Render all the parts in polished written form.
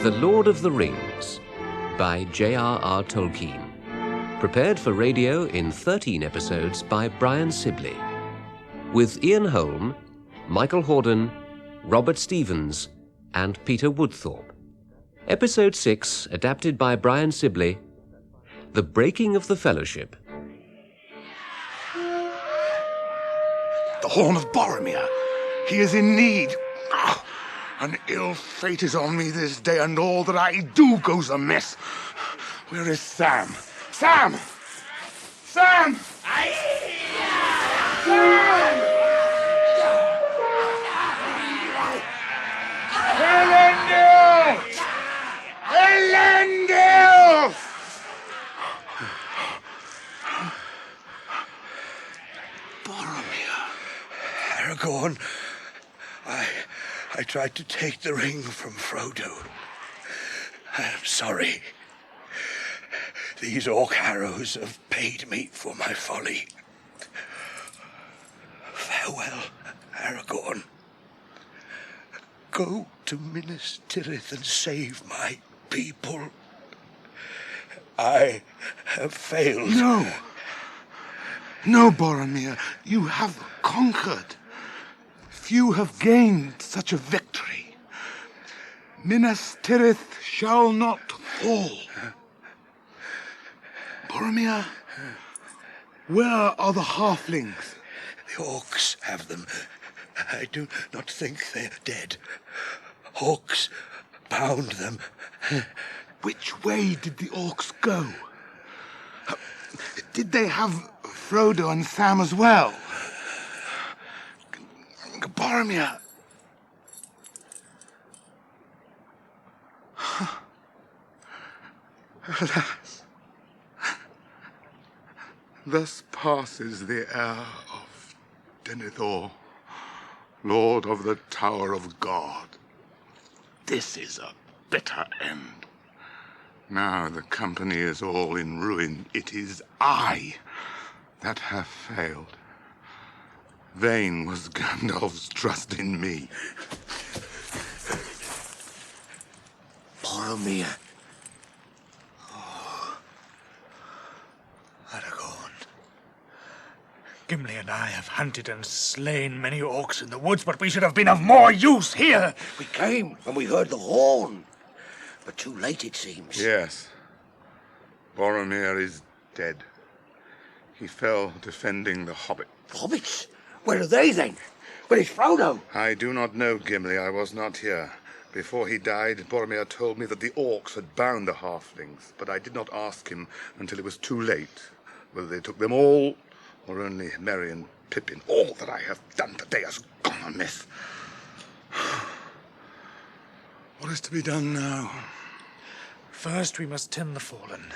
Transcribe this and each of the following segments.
The Lord of the Rings by J.R.R. Tolkien. Prepared for radio in 13 episodes by Brian Sibley. With Ian Holm, Michael Hordern, Robert Stevens, and Peter Woodthorpe. Episode 6, adapted by Brian Sibley, The Breaking of the Fellowship. The Horn of Boromir. He is in need. An ill fate is on me this day, and all that I do goes amiss. Where is Sam? Sam! Sam! Sam! Elendil! Elendil! Boromir. Aragorn, I tried to take the ring from Frodo. I am sorry. These orc arrows have paid me for my folly. Farewell, Aragorn. Go to Minas Tirith and save my people. I have failed. No. No, Boromir. You have conquered. Few have gained such a victory. Minas Tirith shall not fall. Boromir, where are the halflings? The orcs have them. I do not think they are dead. Orcs bound them. Which way did the orcs go? Did they have Frodo and Sam as well? Boromir. Alas. Thus passes the heir of Denethor, Lord of the Tower of God. This is a bitter end. Now the company is all in ruin. It is I that have failed. Vain was Gandalf's trust in me. Boromir. Oh. Aragorn. Gimli and I have hunted and slain many orcs in the woods, but we should have been of more use here. We came and we heard the horn. But too late, it seems. Yes. Boromir is dead. He fell defending the Hobbit. Hobbits? Where are they, then? Where is Frodo? I do not know, Gimli. I was not here. Before he died, Boromir told me that the orcs had bound the halflings, but I did not ask him until it was too late, whether they took them all, or only Merry and Pippin. All that I have done today has gone amiss. What is to be done now? First, we must tend the fallen.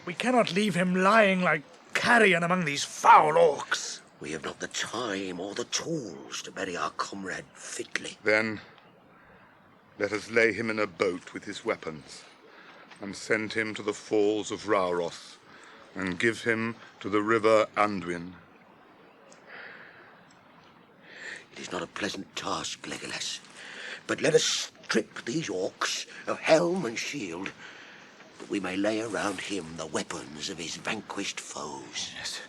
We cannot leave him lying like carrion among these foul orcs. We have not the time or the tools to bury our comrade fitly. Then, let us lay him in a boat with his weapons, and send him to the falls of Rauros, and give him to the river Anduin. It is not a pleasant task, Legolas, but let us strip these orcs of helm and shield, that we may lay around him the weapons of his vanquished foes. Yes.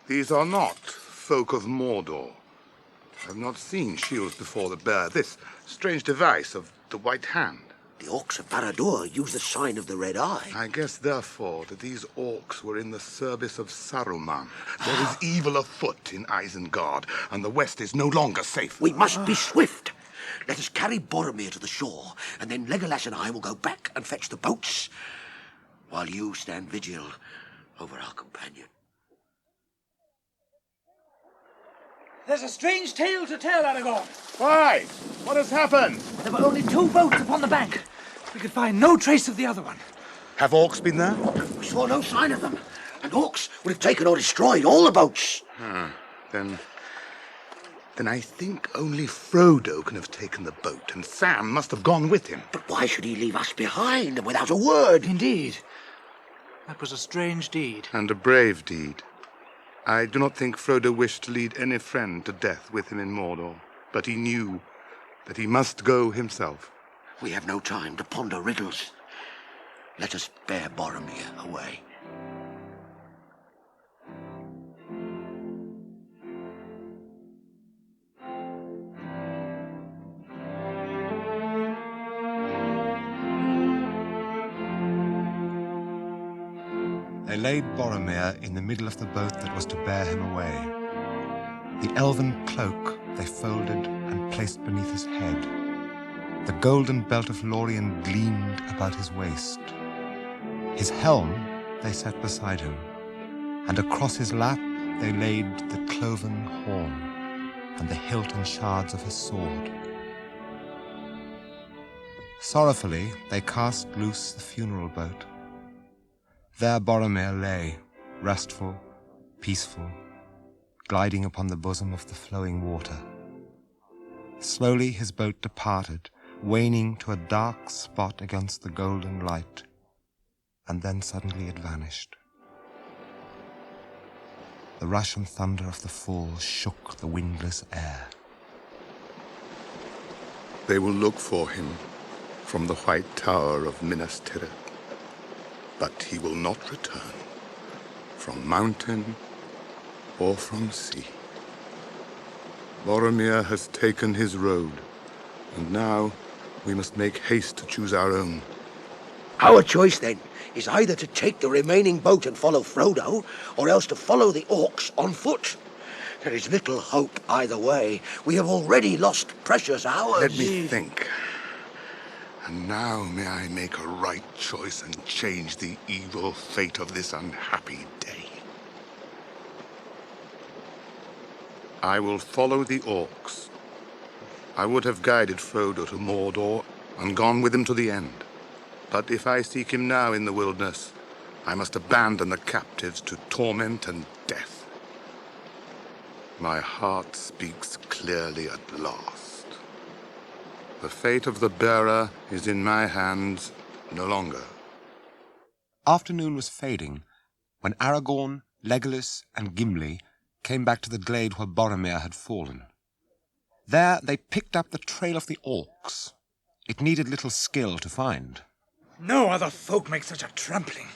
These are not folk of Mordor. I have not seen shields before that bear this strange device of the white hand. The orcs of Barad-dûr use the sign of the red eye. I guess, therefore, that these orcs were in the service of Saruman. There is evil afoot in Isengard, and the west is no longer safe. We must be swift. Let us carry Boromir to the shore, and then Legolas and I will go back and fetch the boats, while you stand vigil over our companion. There's a strange tale to tell, Aragorn. Why? What has happened? There were only 2 boats upon the bank. We could find no trace of the other one. Have orcs been there? We saw no sign of them, and orcs would have taken or destroyed all the boats. Then I think only Frodo can have taken the boat, and Sam must have gone with him. But why should he leave us behind and without a word? Indeed. That was a strange deed. And a brave deed. I do not think Frodo wished to lead any friend to death with him in Mordor, but he knew that he must go himself. We have no time to ponder riddles. Let us bear Boromir away. They laid Boromir in the middle of the boat that was to bear him away. The elven cloak they folded and placed beneath his head. The golden belt of Lorien gleamed about his waist. His helm they set beside him, and across his lap they laid the cloven horn and the hilt and shards of his sword. Sorrowfully they cast loose the funeral boat. There Boromir lay, restful, peaceful, gliding upon the bosom of the flowing water. Slowly his boat departed, waning to a dark spot against the golden light, and then suddenly it vanished. The rush and thunder of the fall shook the windless air. They will look for him from the white tower of Minas Tirith, but he will not return from mountain or from sea. Boromir has taken his road, and now we must make haste to choose our own. Our choice, then, is either to take the remaining boat and follow Frodo, or else to follow the orcs on foot. There is little hope either way. We have already lost precious hours. Let me think. And now may I make a right choice and change the evil fate of this unhappy day. I will follow the orcs. I would have guided Frodo to Mordor and gone with him to the end. But if I seek him now in the wilderness, I must abandon the captives to torment and death. My heart speaks clearly at last. The fate of the bearer is in my hands no longer. Afternoon was fading when Aragorn, Legolas, and Gimli came back to the glade where Boromir had fallen. There they picked up the trail of the orcs. It needed little skill to find. No other folk make such a trampling.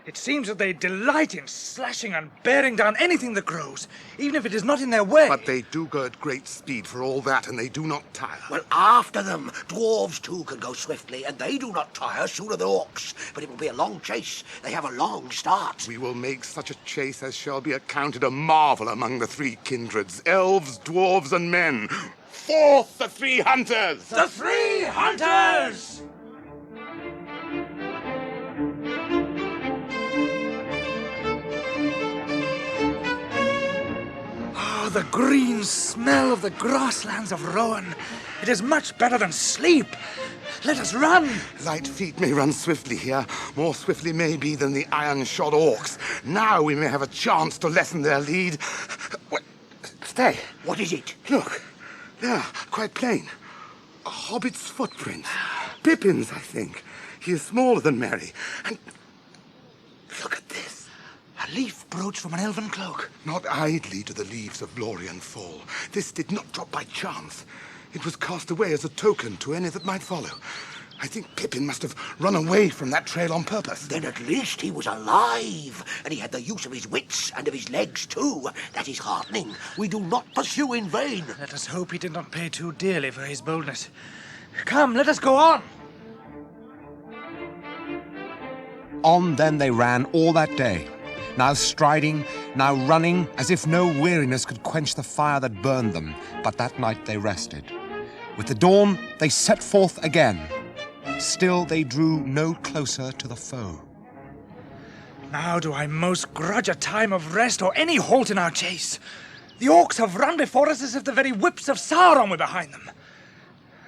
It seems that they delight in slashing and bearing down anything that grows, even if it is not in their way. But they do go at great speed for all that, and they do not tire. Well, after them. Dwarves, too, can go swiftly, and they do not tire sooner than orcs. But it will be a long chase. They have a long start. We will make such a chase as shall be accounted a marvel among the three kindreds, elves, dwarves, and men. Forth, the three hunters! The three hunters! Oh, the green smell of the grasslands of Rohan. It is much better than sleep. Let us run. Light feet may run swiftly here, more swiftly maybe than the iron-shod orcs. Now we may have a chance to lessen their lead. Wait, stay. What is it? Look, there, quite plain. A hobbit's footprints. Pippin's, I think. He is smaller than Merry. And look at this. A leaf brooch from an elven cloak. Not idly do the leaves of Lorien fall. This did not drop by chance. It was cast away as a token to any that might follow. I think Pippin must have run away from that trail on purpose. Then at least he was alive, and he had the use of his wits and of his legs too. That is heartening. We do not pursue in vain. Let us hope he did not pay too dearly for his boldness. Come, let us go on. On then they ran all that day, now striding, now running, as if no weariness could quench the fire that burned them. But that night they rested. With the dawn, they set forth again. Still they drew no closer to the foe. Now do I most grudge a time of rest or any halt in our chase. The orcs have run before us as if the very whips of Sauron were behind them.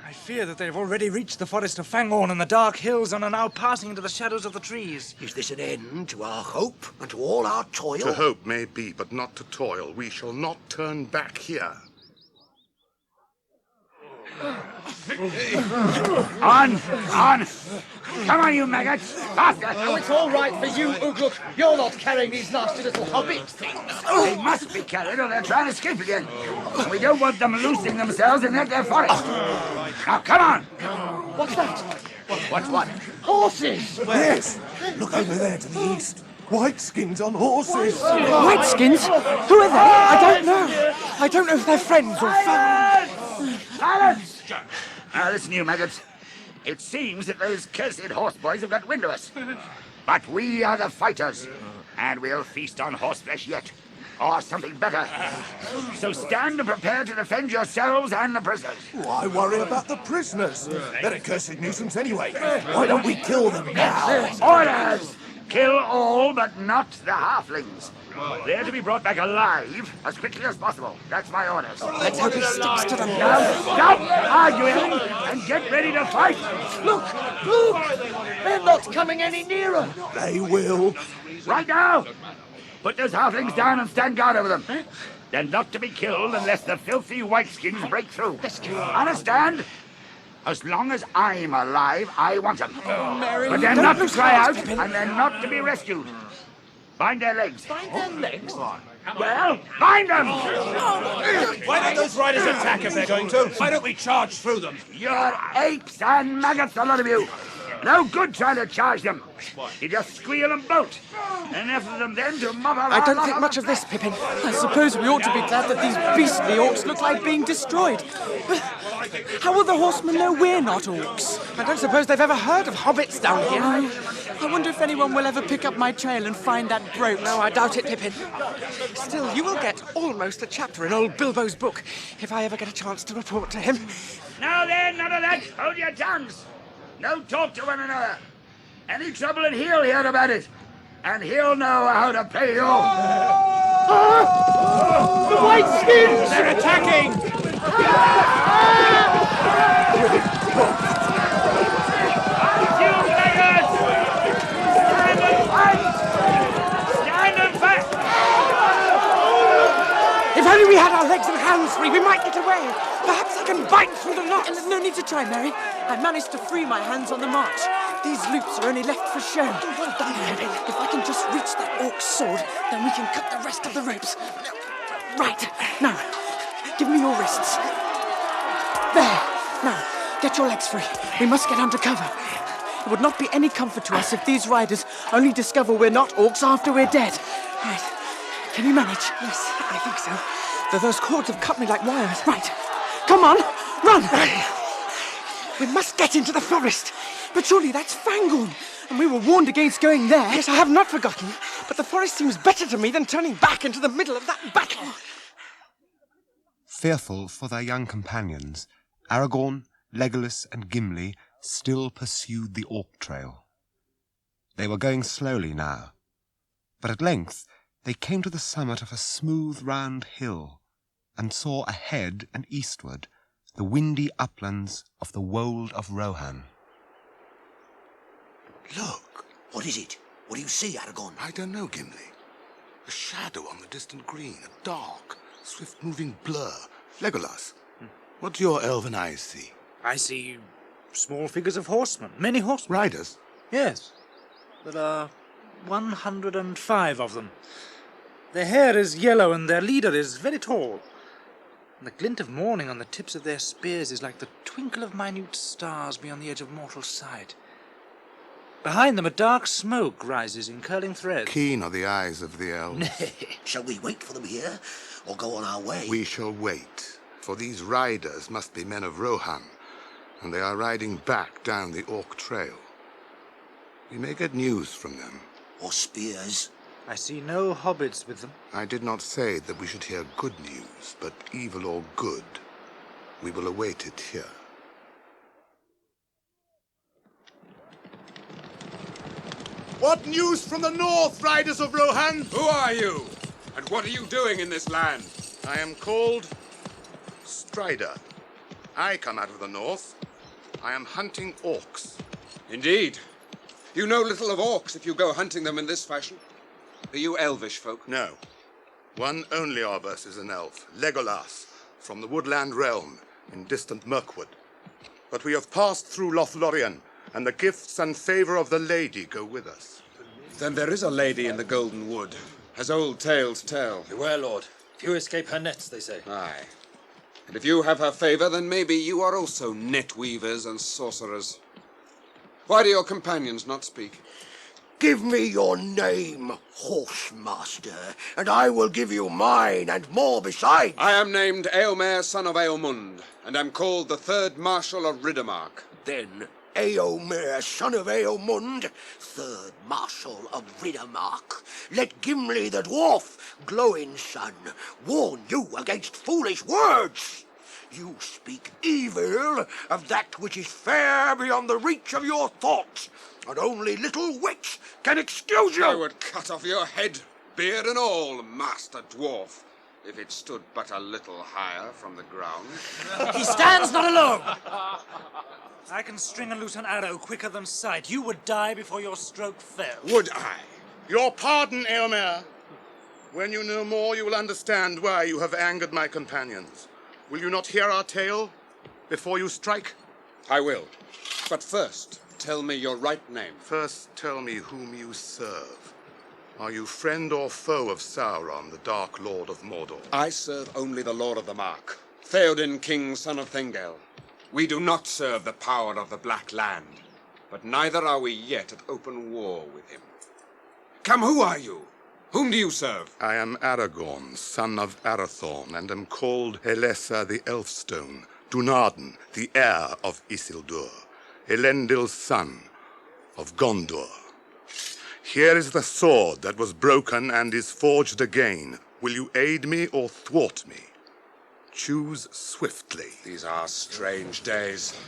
I fear that they have already reached the forest of Fangorn and the dark hills and are now passing into the shadows of the trees. Is this an end to our hope and to all our toil? To hope may be, but not to toil. We shall not turn back here. On! Come on, you maggots! Faster! Oh, it's all right for you, Ugluk. You're not carrying these nasty little hobbit things. They must be carried or they'll try and escape again. We don't want them losing themselves in their forest. Now, come on! What's that? What's what? Horses! Yes! Look over there to the east. Whiteskins on horses. Whiteskins? Who are they? I don't know. I don't know if they're friends or foes. Silence! Now, listen, you maggots. It seems that those cursed horseboys have got wind of us. But we are the fighters, and we'll feast on horseflesh yet. Or something better. So stand and prepare to defend yourselves and the prisoners. Why worry about the prisoners? They're a cursed nuisance anyway. Why don't we kill them now? Orders! Kill all but not the halflings. They're to be brought back alive as quickly as possible. That's my orders. Let's hope he sticks to them. Now stop arguing and get ready to fight. Look! They're not coming any nearer. They will. Right now! Put those halflings down and stand guard over them. They're not to be killed unless the filthy whiteskins break through. Understand? As long as I'm alive, I want them. Mary, but they're not to cry out, and they're not to be rescued. Bind their legs. Bind their legs? Well, bind them! Why don't those riders attack if they're going to? Why don't we charge through them? You're apes and maggots, a lot of you. No good trying to charge them. You just squeal and bolt. Enough of them then to mop up. I don't think much of this, Pippin. I suppose we ought to be glad that these beastly orcs look like being destroyed. But how will the horsemen know we're not orcs? I don't suppose they've ever heard of hobbits down here. I wonder if anyone will ever pick up my trail and find that brooch. No, I doubt it, Pippin. Still, you will get almost a chapter in old Bilbo's book, if I ever get a chance to report to him. Now then, none of that. Hold your tongues. No talk to one another. Any trouble and he'll hear about it. And he'll know how to pay you. The Whiteskins! They're attacking! Stand and fight! Stand and fight! If only we had our legs and hands free, we might get away. Perhaps I can bite through the knots. No need to try, Mary. I managed to free my hands on the march. These loops are only left for show. Well done, Pippin. If I can just reach that orc's sword, then we can cut the rest of the ropes. Right. Now, give me your wrists. There. Now, get your legs free. We must get under cover. It would not be any comfort to us if these riders only discover we're not orcs after we're dead. Right. Can you manage? Yes, I think so. Those cords have cut me like wires. Right. Come on. Run. We must get into the forest. But surely that's Fangorn. And we were warned against going there. Yes, I have not forgotten. But the forest seems better to me than turning back into the middle of that battle. Fearful for their young companions, Aragorn, Legolas and Gimli still pursued the orc trail. They were going slowly now, but at length they came to the summit of a smooth round hill and saw ahead and eastward the windy uplands of the Wold of Rohan. Look. What is it? What do you see, Aragorn? I don't know, Gimli. A shadow on the distant green, a dark, swift-moving blur. Legolas, what do your elven eyes see? I see small figures of horsemen, many horsemen. Riders? Yes, there are 105 of them. Their hair is yellow and their leader is very tall. And the glint of morning on the tips of their spears is like the twinkle of minute stars beyond the edge of mortal sight. Behind them a dark smoke rises in curling threads. Keen are the eyes of the elves. Shall we wait for them here, or go on our way? We shall wait, for these riders must be men of Rohan, and they are riding back down the Orc Trail. We may get news from them. Or spears. I see no hobbits with them. I did not say that we should hear good news, but evil or good, we will await it here. What news from the north, riders of Rohan? Who are you? And what are you doing in this land? I am called Strider. I come out of the north. I am hunting orcs. Indeed. You know little of orcs if you go hunting them in this fashion. Are you elvish folk? No. One only of us is an elf, Legolas, from the woodland realm in distant Mirkwood. But we have passed through Lothlorien, and the gifts and favour of the lady go with us. Then there is a lady in the Golden Wood, as old tales tell. Beware, Lord. Few escape her nets, they say. Aye. And if you have her favour, then maybe you are also net weavers and sorcerers. Why do your companions not speak? Give me your name, Horsemaster, and I will give you mine and more besides. I am named Eomer, son of Eomund, and am called the Third Marshal of Riddermark. Then, Eomer, son of Eomund, Third Marshal of Riddermark, let Gimli the dwarf, Glowing son, warn you against foolish words. You speak evil of that which is fair beyond the reach of your thoughts, and only little wit can excuse you. I would cut off your head, beard and all, Master Dwarf, if it stood but a little higher from the ground. He stands not alone. I can string and loose an arrow quicker than sight. You would die before your stroke fell. Would I? Your pardon, Eomer. When you know more, you will understand why you have angered my companions. Will you not hear our tale before you strike? I will. But first, tell me your right name. First, tell me whom you serve. Are you friend or foe of Sauron, the Dark Lord of Mordor? I serve only the Lord of the Mark, Theoden, king, son of Thingel. We do not serve the power of the Black Land, but neither are we yet at open war with him. Come, who are you? Whom do you serve? I am Aragorn, son of Arathorn, and am called Elessa the Elfstone, Dunarden, the heir of Isildur, Elendil's son of Gondor. Here is the sword that was broken and is forged again. Will you aid me or thwart me? Choose swiftly. These are strange days.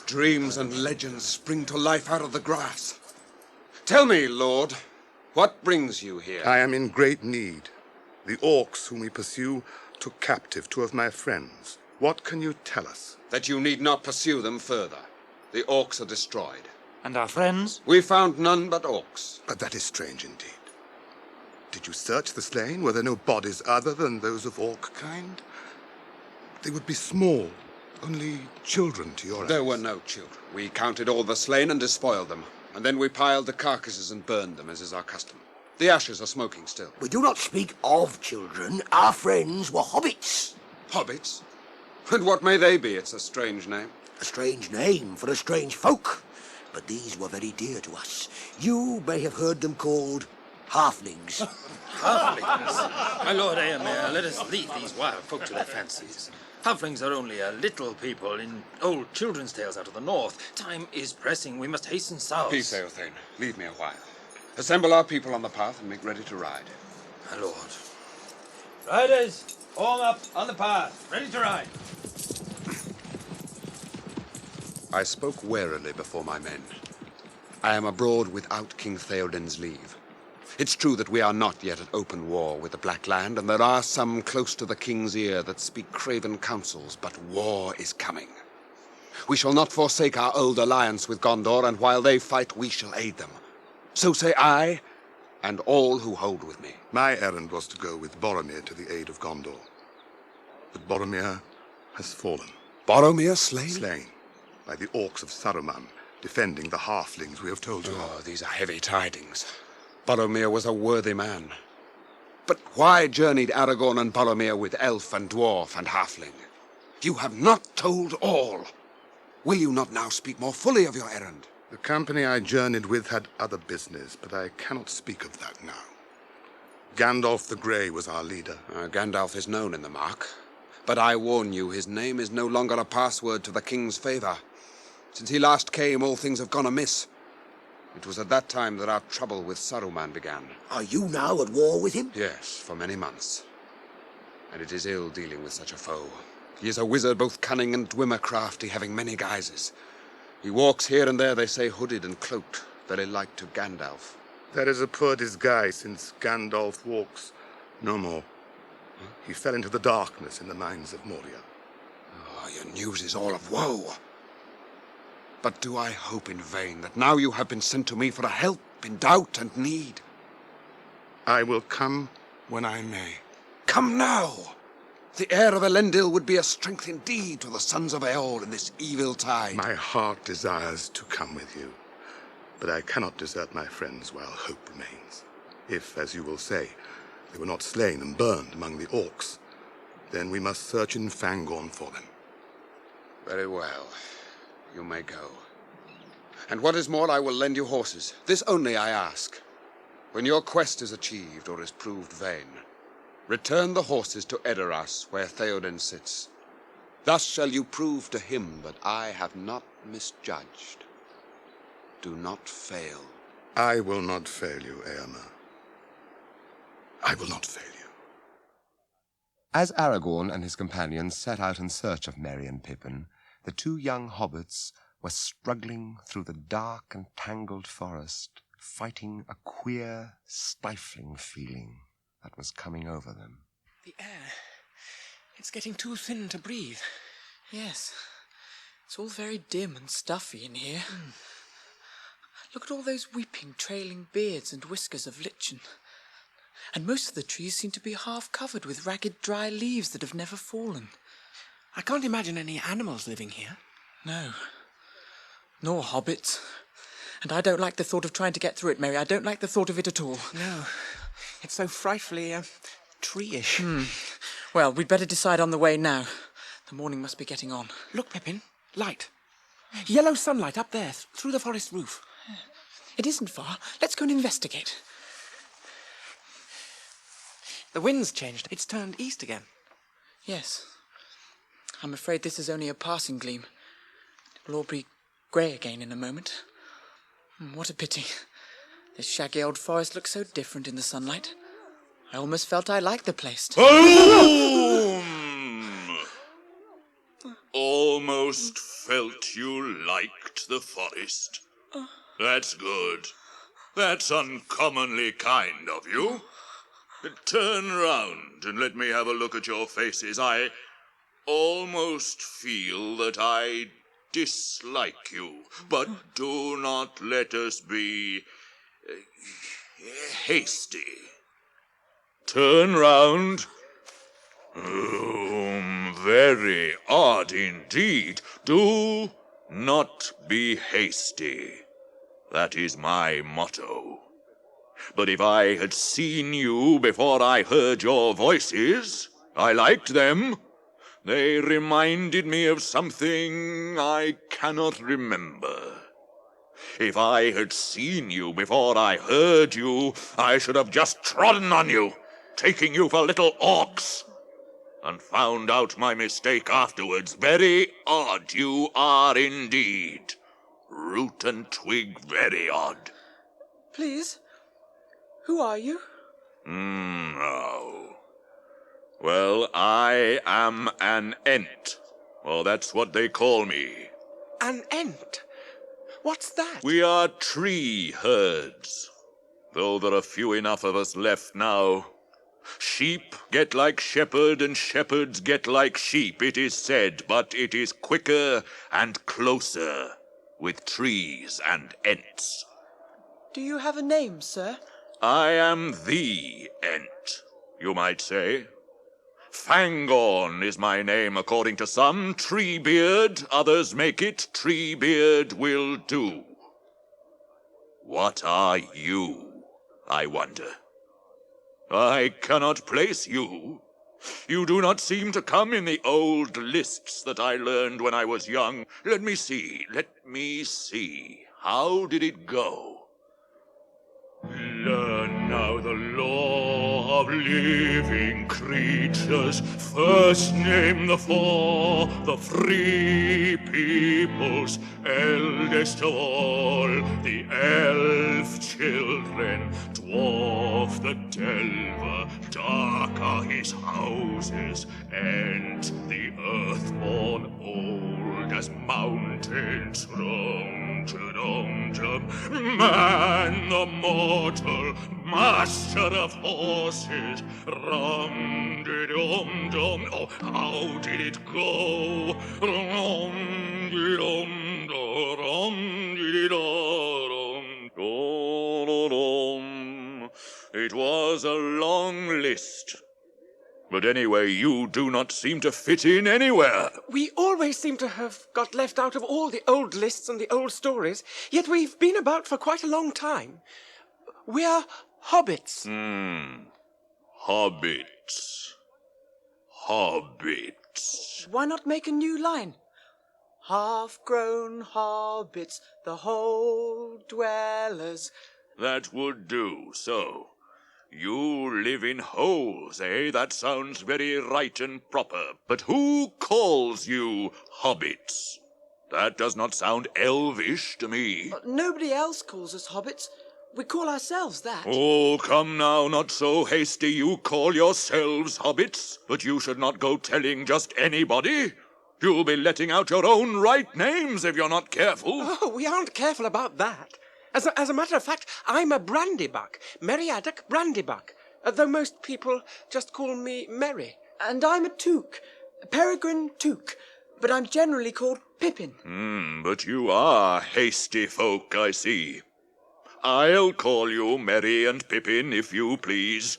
Dreams and legends spring to life out of the grass. Tell me, Lord, what brings you here? I am in great need. The orcs whom we pursue took captive two of my friends. What can you tell us? That you need not pursue them further. The orcs are destroyed. And our friends? We found none but orcs. But that is strange indeed. Did you search the slain? Were there no bodies other than those of orc kind? They would be small, only children to your eyes. There were no children. We counted all the slain and despoiled them. And then we piled the carcasses and burned them, as is our custom. The ashes are smoking still. We do not speak of children. Our friends were hobbits. Hobbits? And what may they be? It's a strange name. A strange name for a strange folk. But these were very dear to us. You may have heard them called halflings. Halflings? My Lord Eomer, let us leave these wild folk to their fancies. Halflings are only a little people in old children's tales out of the north. Time is pressing. We must hasten south. Peace, Eothane. Leave me a while. Assemble our people on the path and make ready to ride. My lord. Riders, form up on the path. Ready to ride. I spoke warily before my men. I am abroad without King Theoden's leave. It's true that we are not yet at open war with the Black Land, and there are some close to the king's ear that speak craven counsels, but war is coming. We shall not forsake our old alliance with Gondor, and while they fight, we shall aid them. So say I, and all who hold with me. My errand was to go with Boromir to the aid of Gondor. But Boromir has fallen. Boromir slain? Slain by the orcs of Saruman, defending the halflings we have told you Oh, of. these are heavy tidings. Boromir was a worthy man. But why journeyed Aragorn and Boromir with elf and dwarf and halfling? You have not told all. Will you not now speak more fully of your errand? The company I journeyed with had other business, but I cannot speak of that now. Gandalf the Grey was our leader. Gandalf is known in the Mark. But I warn you, his name is no longer a password to the king's favor. Since he last came, all things have gone amiss. It was at that time that our trouble with Saruman began. Are you now at war with him? Yes, for many months. And it is ill dealing with such a foe. He is a wizard, both cunning and dwimmer-crafty, having many guises. He walks here and there, they say, hooded and cloaked, very like to Gandalf. That is a poor disguise, since Gandalf walks no more. He fell into the darkness in the mines of Moria. Oh, your news is all of woe. But do I hope in vain that now you have been sent to me for a help in doubt and need? I will come when I may. Come now! The heir of Elendil would be a strength indeed to the sons of Eorl in this evil tide. My heart desires to come with you, but I cannot desert my friends while hope remains. If, as you will say, they were not slain and burned among the orcs, then we must search in Fangorn for them. Very well. You may go. And what is more, I will lend you horses. This only I ask. When your quest is achieved or is proved vain, return the horses to Edoras, where Theoden sits. Thus shall you prove to him that I have not misjudged. Do not fail. I will not fail you, Eomer. I will not fail you. As Aragorn and his companions set out in search of Merry and Pippin, the two young hobbits were struggling through the dark and tangled forest, fighting a queer, stifling feeling that was coming over them. The air. It's getting too thin to breathe. Yes. It's all very dim and stuffy in here. Look at all those weeping, trailing beards and whiskers of lichen. And most of the trees seem to be half covered with ragged, dry leaves that have never fallen. I can't imagine any animals living here. No. Nor hobbits. And I don't like the thought of trying to get through it, Mary. I don't like the thought of it at all. No. It's so frightfully, tree-ish. Well, we'd better decide on the way now. The morning must be getting on. Look, Pippin. Light. Yellow sunlight up there, through the forest roof. It isn't far. Let's go and investigate. The wind's changed. It's turned east again. Yes. I'm afraid this is only a passing gleam. It will all be grey again in a moment. What a pity. This shaggy old forest looks so different in the sunlight. I almost felt I liked the place. Almost felt you liked the forest. That's good. That's uncommonly kind of you. Turn round and let me have a look at your faces. I almost feel that I dislike you, but do not let us be hasty. Turn round. Very odd indeed. Do not be hasty. That is my motto. But if I had seen you before I heard your voices, I liked them. They reminded me of something I cannot remember. If I had seen you before I heard you, I should have just trodden on you, taking you for little orcs, and found out my mistake afterwards. Very odd you are indeed. Root and twig, very odd. Please? Who are you? No. Well, I am an Ent. Well, that's what they call me. An Ent? What's that? We are tree herds, though there are few enough of us left now. Sheep get like shepherd, and shepherds get like sheep, it is said, but it is quicker and closer with trees and Ents. Do you have a name, sir? I am the Ent, you might say. Fangorn is my name according to some. Treebeard, others make it. Treebeard will do. What are you, I wonder? I cannot place you. You do not seem to come in the old lists that I learned when I was young. Let me see. How did it go? Learn now the law of living creatures. First name the four, the free peoples, eldest of all, the elf children, dwarf the delver, dark are his houses, and the earthborn old as mountains rum. Man the mortal, master of horses, rum-de-dum-dum. Oh, how did it go? Rum-de-dum-dum-rum-de-dum. It was a long list, But anyway, you do not seem to fit in anywhere. We always seem to have got left out of all the old lists and the old stories, yet we've been about for quite a long time. We're hobbits. Hobbits. Hobbits. Why not make a new line? Half-grown hobbits, the hole dwellers. That would do, so. You live in holes, eh? That sounds very right and proper. But who calls you hobbits? That does not sound elvish to me. Nobody else calls us hobbits. We call ourselves that. Oh, come now, not so hasty. You call yourselves hobbits, but you should not go telling just anybody. You'll be letting out your own right names if you're not careful. Oh, we aren't careful about that. As a matter of fact, I'm a Brandybuck, Meriadoc Brandybuck, though most people just call me Merry. And I'm a Took, Peregrine Took, but I'm generally called Pippin. But you are hasty folk, I see. I'll call you Merry and Pippin, if you please.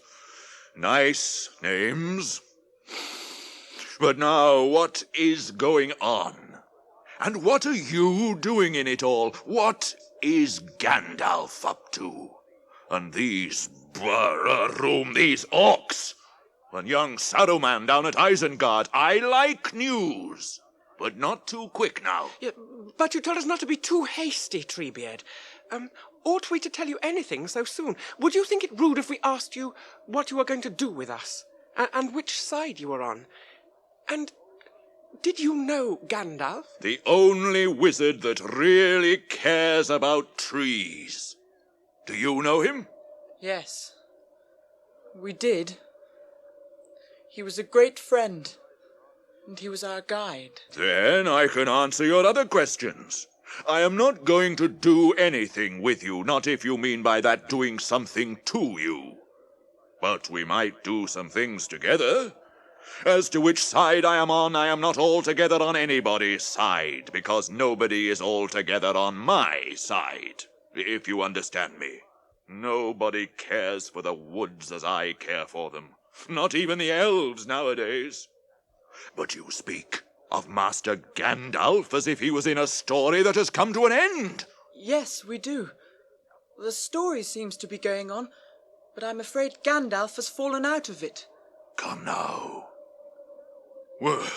Nice names. But now, what is going on? And what are you doing in it all? What is Gandalf up to? And these these orcs? And young Saruman down at Isengard. I like news, but not too quick now. Yeah, but you told us not to be too hasty, Treebeard. Ought we to tell you anything so soon? Would you think it rude if we asked you what you were going to do with us? And which side you were on? And did you know Gandalf? The only wizard that really cares about trees. Do you know him? Yes, we did. He was a great friend, and he was our guide. Then I can answer your other questions. I am not going to do anything with you, not if you mean by that doing something to you. But we might do some things together. As to which side I am not altogether on anybody's side, because nobody is altogether on my side, if you understand me. Nobody cares for the woods as I care for them. Not even the elves nowadays. But you speak of Master Gandalf as if he was in a story that has come to an end. Yes, we do. The story seems to be going on, but I'm afraid Gandalf has fallen out of it. Come now. Well,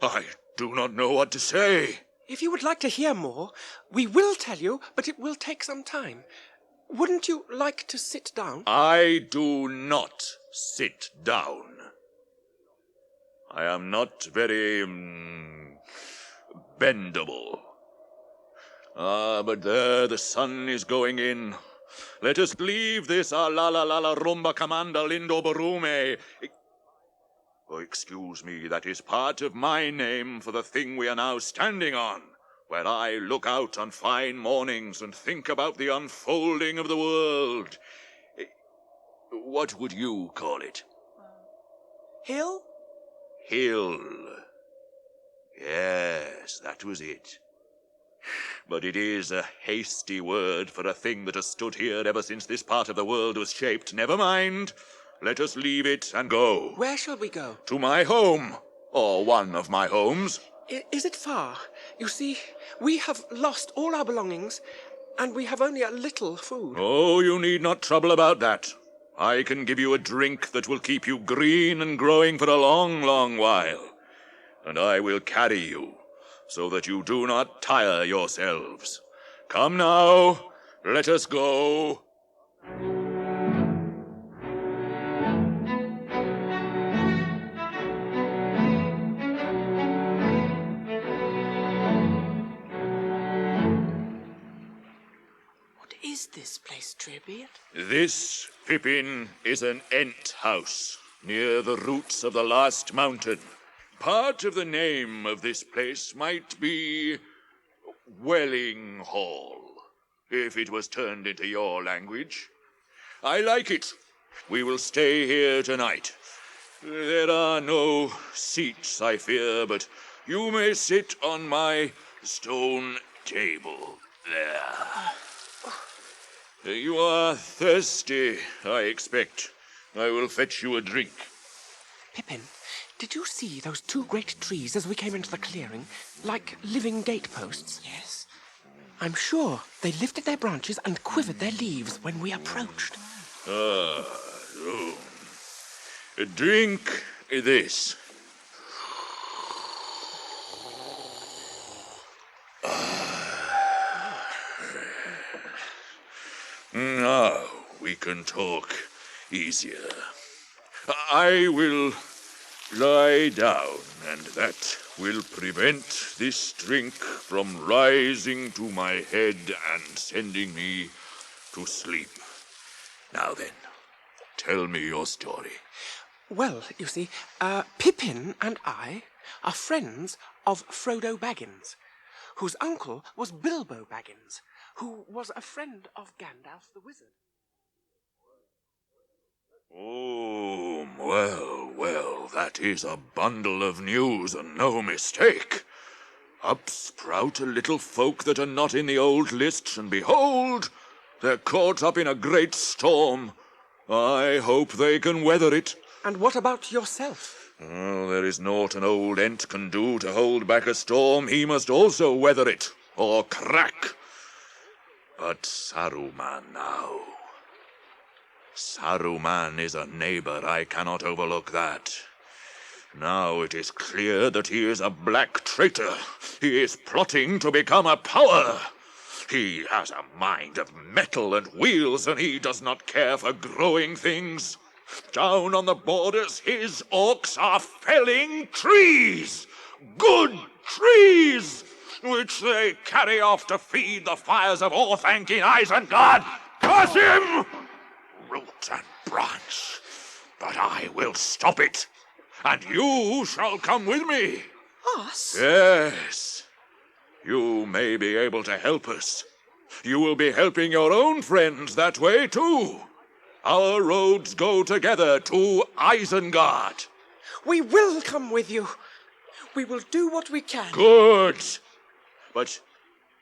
I do not know what to say. If you would like to hear more, we will tell you, but it will take some time. Wouldn't you like to sit down? I do not sit down. I am not very, bendable. But there the sun is going in. Let us leave this la la la la rumba comanda lindo barume. Oh, excuse me, that is part of my name for the thing we are now standing on, where I look out on fine mornings and think about the unfolding of the world. What would you call it? Hill? Hill. Yes, that was it. But it is a hasty word for a thing that has stood here ever since this part of the world was shaped. Never mind. Let us leave it and go. Where shall we go? To my home, or one of my homes. Is it far? You see, we have lost all our belongings, and we have only a little food. Oh, you need not trouble about that. I can give you a drink that will keep you green and growing for a long, long while. And I will carry you, so that you do not tire yourselves. Come now, let us go. Is this place, Treebeard? This, Pippin, is an ent house near the roots of the last mountain. Part of the name of this place might be Welling Hall, if it was turned into your language. I like it. We will stay here tonight. There are no seats, I fear, but you may sit on my stone table there. You are thirsty, I expect. I will fetch you a drink. Pippin, did you see those two great trees as we came into the clearing, like living gateposts? Yes. I'm sure they lifted their branches and quivered their leaves when we approached. Drink this. Now we can talk easier. I will lie down, and that will prevent this drink from rising to my head and sending me to sleep. Now then, tell me your story. Well, you see, Pippin and I are friends of Frodo Baggins, whose uncle was Bilbo Baggins, who was a friend of Gandalf the Wizard. Oh, well, that is a bundle of news and no mistake. Up sprout a little folk that are not in the old lists, and behold, they're caught up in a great storm. I hope they can weather it. And what about yourself? Oh, there is naught an old ent can do to hold back a storm. He must also weather it, or crack. But Saruman now. Saruman is a neighbor. I cannot overlook that. Now it is clear that he is a black traitor. He is plotting to become a power. He has a mind of metal and wheels, and he does not care for growing things. Down on the borders, his orcs are felling trees. Good trees, which they carry off to feed the fires of Orthanc in Isengard. Curse him! Root and branch. But I will stop it, and you shall come with me. Us? Yes. You may be able to help us. You will be helping your own friends that way, too. Our roads go together to Isengard. We will come with you. We will do what we can. Good. But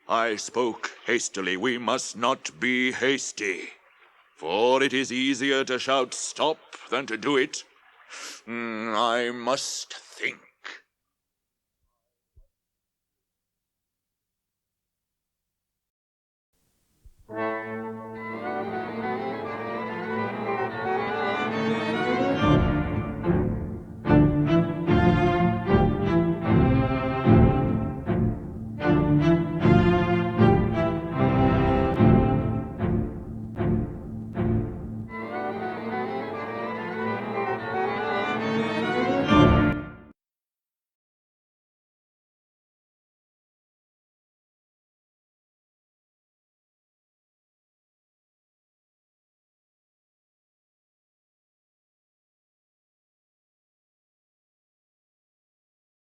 I spoke hastily. We must not be hasty. For it is easier to shout stop than to do it. I must think.